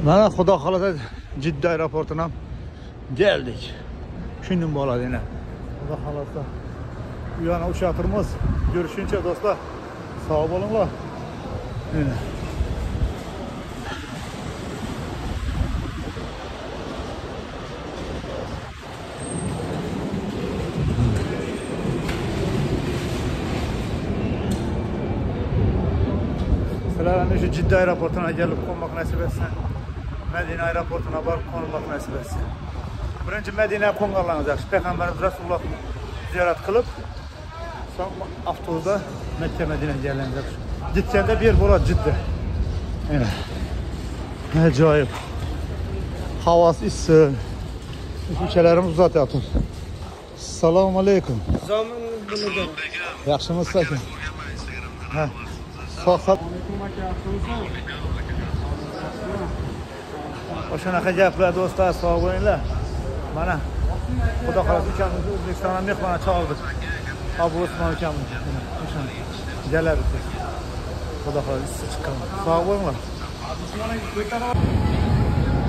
Mana xudo xolasa Jidda aeroportidan geldik. Shundan bo'ladi yana. Xudo xolasa bu yana uçatırmız. Görüşünce dostlar. Sağ olunlar. Yine. Sizlerle şu Ciddi aeroportuna gelip konmak nasip etsin. Medine aeroportuna barıp konmak nasip etsin. Birinci Medine'ye kongallarınız yaxşı. Peygamberimiz Resulullah ziyaret kılıp son avtobusda Mekke Medine'ye geliniz yaxşı. Gitgende bir yer bo'ladi Ciddi. Yine. Acayip. Havası issiq. Ülkelerimiz uzatyapti. Assalomu alaykum. Yaxshimisiz aka? Ha. Sağ O'shanaqa gaplar do'stlar, sog' bo'linglar. Mana Xudo xolasa ukamizni O'zbekistondan mehmon chaldik. Abu Usmon ukamiz. O'shani keladi. Xudo xolasa chiqqan. Sog' bo'linglar.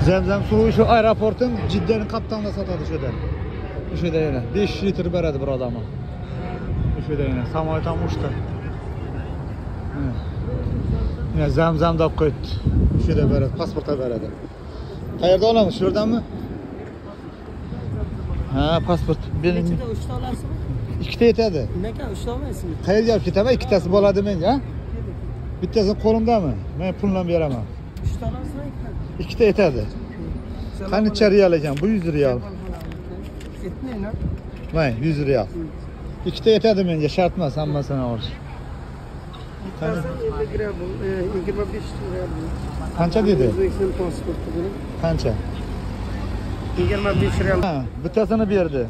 Zamzam suvi shu aeroportning Jiddaning qaptanida sotadi shu yerda. O'sha yerda yana 5 litr beradi bir odamga. O'sha yerda yana samolyot ham uchdi. Yine Zamzam da koydu. Şurada beradi, pasporta beradi. Qayerda olamiz? Shu yerdanmi? Ha, pasport. Benim. Nechta 3 ta olasizmi? 2 ta yetadi. Nega 3 ta olmaysizmi? Qayerga olib ketaman? Ikkitasi bo'ladi menga. Bittasi qo'limdami? Men pulni beraman. 3 ta olasizmi? 2 ta yetadi. Qancha riyal ekan? Bu 100 riyal. Etmaymi? May 100 riyal. 2 ta yetadi menga, shart emas hammasini olish. 50 gram, 25 lira. Qancha dedi? O'zbekiston pasporti bilan. Qancha? 25 riyal. Ha, bittasini berdi.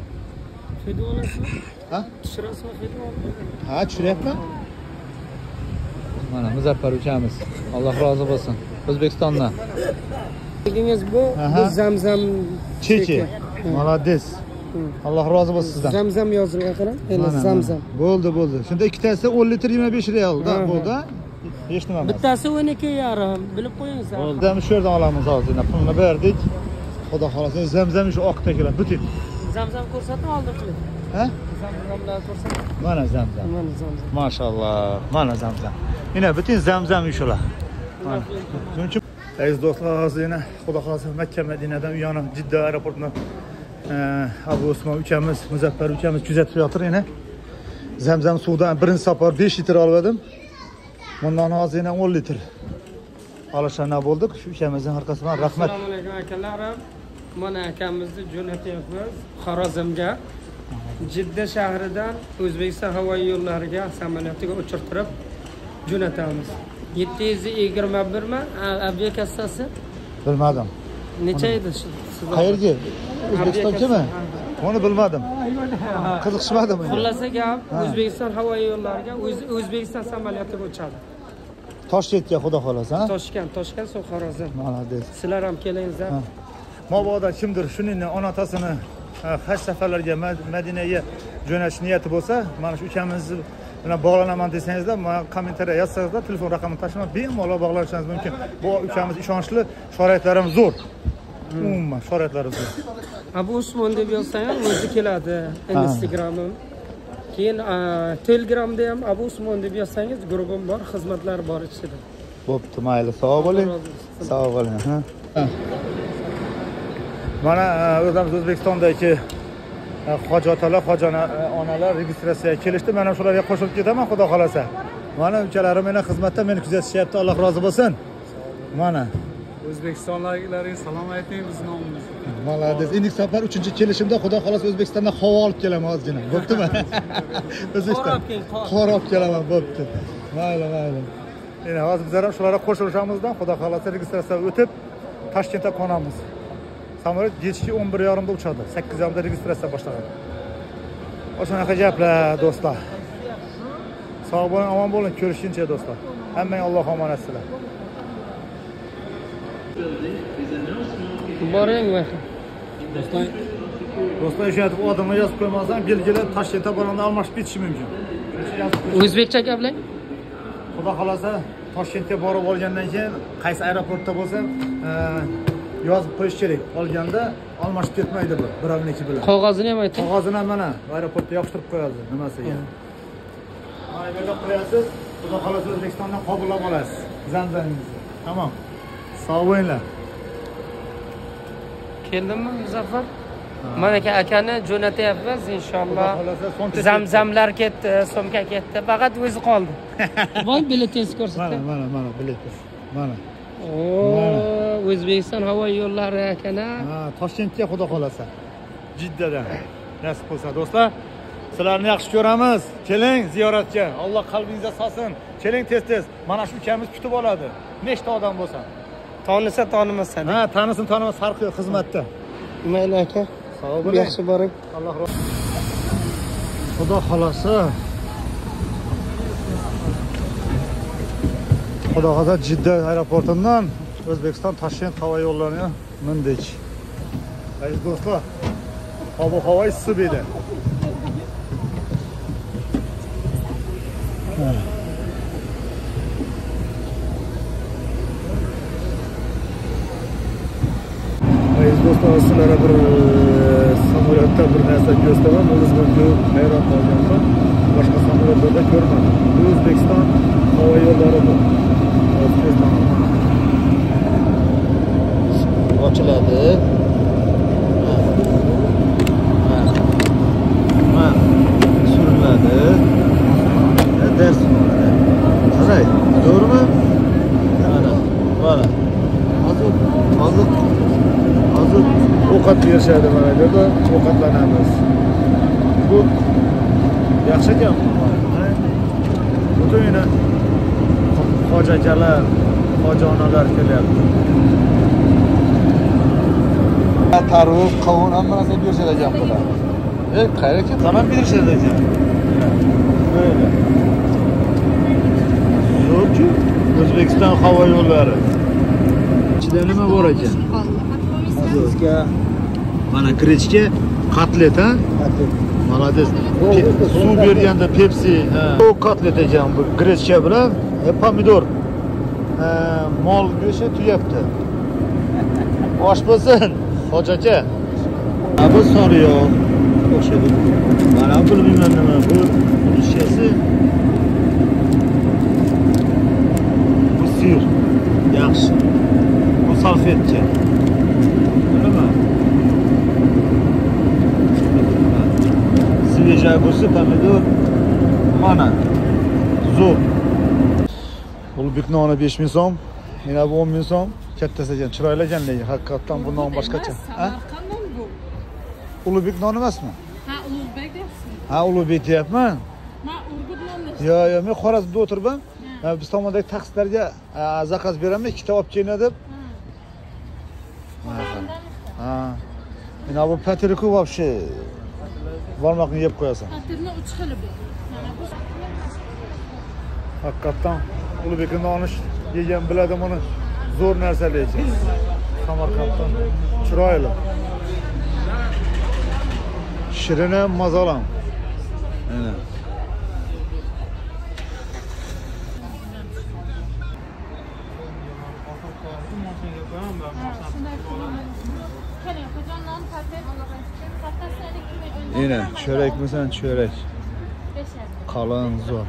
Fidya olasizmi? Ha? Tushirasizmi fidya? Ha, tushiryapman. Mana Muzaffar ukamiz. Alloh rozi bo'lsin. O'zbekistondan. Degingiz bu Zamzam Cheche. Молодец. Alloh rozi bo'lsin sizdan. Zamzam yozilgan qarang. Endi Zamzam. Bo'ldi. Shunda ikkitasi 10 litr 25 riyalda bo'ldi. Hech nima emas. Bittasi 12,5. Bilib qo'yingiz. Bo'ldi. Shu yerdan olamiz hozir. Pulni berdik. Xudo xolasa Zamzam shu oq tekilar butin. Zamzam ko'rsatib oldim. Ha? Zamzamlar ko'rsatib. Mana Zamzam. Mana Zamzam. Maşallah. Mana Zamzam. Yine bütün Zamzam shular. Shuning aziz do'stlar, hozir yana Xudo xolasa Makka Madinadan u yana Jidda aeroportidan Abu Usmon ukamiz, Muzaffar ukamiz kuzatib yotir yana. Zamzam suvdan birinchi safar 5 litr oldim. Bundan hozir yana 10 litr. Alishana bo'ldik. Shu ukamizning orqasidan rahmat. Assalomu alaykum akalarim. Mana akamizni jo'natyapmiz Xorazmga. Jidda shahridan O'zbekiston havo yo'llariga samolyotga uchirtirib jo'natamiz. 721 mi? Aviakassasi? Bilmadim. Necha edi shu? Qayerga? O'zbekistonchimi? Onu bilmadim. Qiziqishmadim. Xullasa gap O'zbekiston havo yo'llariga O'zbekiston samolyotiga uchadi. Toshkentga xudo xolasa, ha? Toshkent so'ng Xorazm. Молодец. Sizlar ham kelingizlar. Mabodo kimdir shuning onatasini haj safarlarga Madinaga jo'natish niyati bo'lsa, mana shu ukamizni bilan bog'lanaman desangizlar, mana kommentariya yozsangizlar, telefon raqamini tashlab bemalol bog'lanishingiz mumkin. Bu ukamiz ishonchli, sharoitlarimiz zo'r. Umuman sharoitlari zo'r. Abu Usmon deb yozsang ham o'zi keladi. Instagramim. Keyin Telegramda ham Abu Usmon deb yozsangiz guruhim bor, xizmatlar bor ichida. Bo'pti, mayli, sog' bo'ling. Sog' bo'ling, ha. Mana o'zimiz O'zbekistondagi hoji otalar, hoji onalar registratsiyaga kelishdi. Men ham shularga qo'shilib ketaman, xudo xolasa. Mana ukalarim meni xizmatda meni kuzatishyapti. Alloh rozi bo'lsin. Mana O'zbekistonliklarga salom ayting biz nomimizda. Молодец. Endi safar 3-kelishimda xudo xolasa O'zbekistondan havo olib kelaman ozgina. Bo'ptimi? O'zbekiston. Qor olib kelaman, bo'pti. Mayli. Endi hozir bizlar ham shularga qo'shilishimizdan xudo xolasa registratsiyaga o'tib Toshkentga qo'namiz. Samolyot 11:30 da uçadı. 8:30 da registratsiya boshlanadi. O'shanaqa gaplar do'stlar. Sog' bo'ling, omon bo'ling, ko'rishguncha do'stlar. Hammangga Alloh omonat sizlar. Boring va. Do'stlar eshitib odamga yozib qo'ymasam, belgilab Toshkentga borganda almashib ketishi mumkin. O'zbekcha gaplang. Xudo xolasa Toshkentga borib olgandan keyin qaysi aeroportda bo'lsa yozib qo'yish kerak. Olganda almashib ketmaydi bu birovniki bilan. Qog'ozini ham ayting. Qog'ozini ham mana aeroportda yopishtirib qo'yadi nimasiga. Mana bu yerda qo'yasiz. Xudo xolasa O'zbekistondan qobullab olasiz. Zamzamingizni. Tamam. Sog' bo'linglar. Keldimmi Muzaffar? Mana akani jo'natyapmiz inshaalloh. Zamzamlar ketdi, so'mka ketdi, faqat o'zi qoldi. Voy biletingizni ko'rsating. Mana biletingiz. Mana. O'zbekiston havo yo'llari akana. Ha, Toshkentga xudo xolasa. Jiddadan. Nasib bo'lsa do'stlar, sizlarni yaxshi ko'ramiz. Keling ziyoratga. Alloh qalbingizga solsin. Keling tez-tez. Mana shu ukamiz kutib oladi. Nechta odam bo'lsa. Tanisa, tanimasa. Ha, tanisin, tanimas farqi yo'q xizmatda. Mayli aka. Sog' bo'ling. Yaxshi boring. Alloh rozi. Xudo xolasa. Xudo xolasa Jidda aeroportidan O'zbekiston Toshkent havo yo'llarini mindik. Aziz do'stlar, havo issiq edi. Aziz do'stlar, sizlarga bir samolyotda bir narsa ko'rsataman. O'zimga hayron qolganman. Boshqa samolyotlarda ko'rmadim. Bu O'zbekiston havo yo'llari bu. Ochiladi. Suriladi. Dars bo'ladi. Qarang, to'g'rimi? Mana. Hozir ovqat berishadi mana bu yerda ovqatlanamiz. Bu yaxshi ekan. Butun hojachalar, hojonalar kelyapti. Tarvuz, qovun hamma narsa berishadi ekan bular. Qayerga tamam berishadi ekan. Böyle. Yo'q-ku, O'zbekiston havo yo'llari. Ichida nima bor ekan? Sizga mana grechka, kotlet, ha? Молодец. Suv berganda Pepsi, bu kotlet ekan bu grechka bilan pomidor. Mol go'shti tuyapti. Osh bo'lsin, hojacha. Bu soriyoq o'xshaydi. Mana bu bilmayman nima, bu shesi. Bu sir. Yaxshi. Bu salfetka. Nima? Свежий огурцы, помидор. Mana. Zo'r. Ulug'bek noni 5000 so'm, yana bu 10000 so'm. Kattasi ekan, chiroyli ekan lekin haqiqatan bu non boshqacha. Ha? Ulug'bek noni emasmi? Ha, Ulug'bek deyapsiz. Ha, Ulug'bek deyapman. Men Urgut nonni. Yo, men Xorazmda o'tiribman. Biz tomondagi taksistlarga zakaz beraman, ikkita olib kelinglar deb. Ha. Mana bu patirku вообще barmoqni yeb qo'yasan. Patirni 3 xili bor. Mana bu Haqiqatan Ulug'bekning noni yegan biladi buni. Zo'r narsa lekin. Samarqanddan chiroyli. Shirin ham mazalam. Mana. Yine çörek misin çörek? Kalın zor.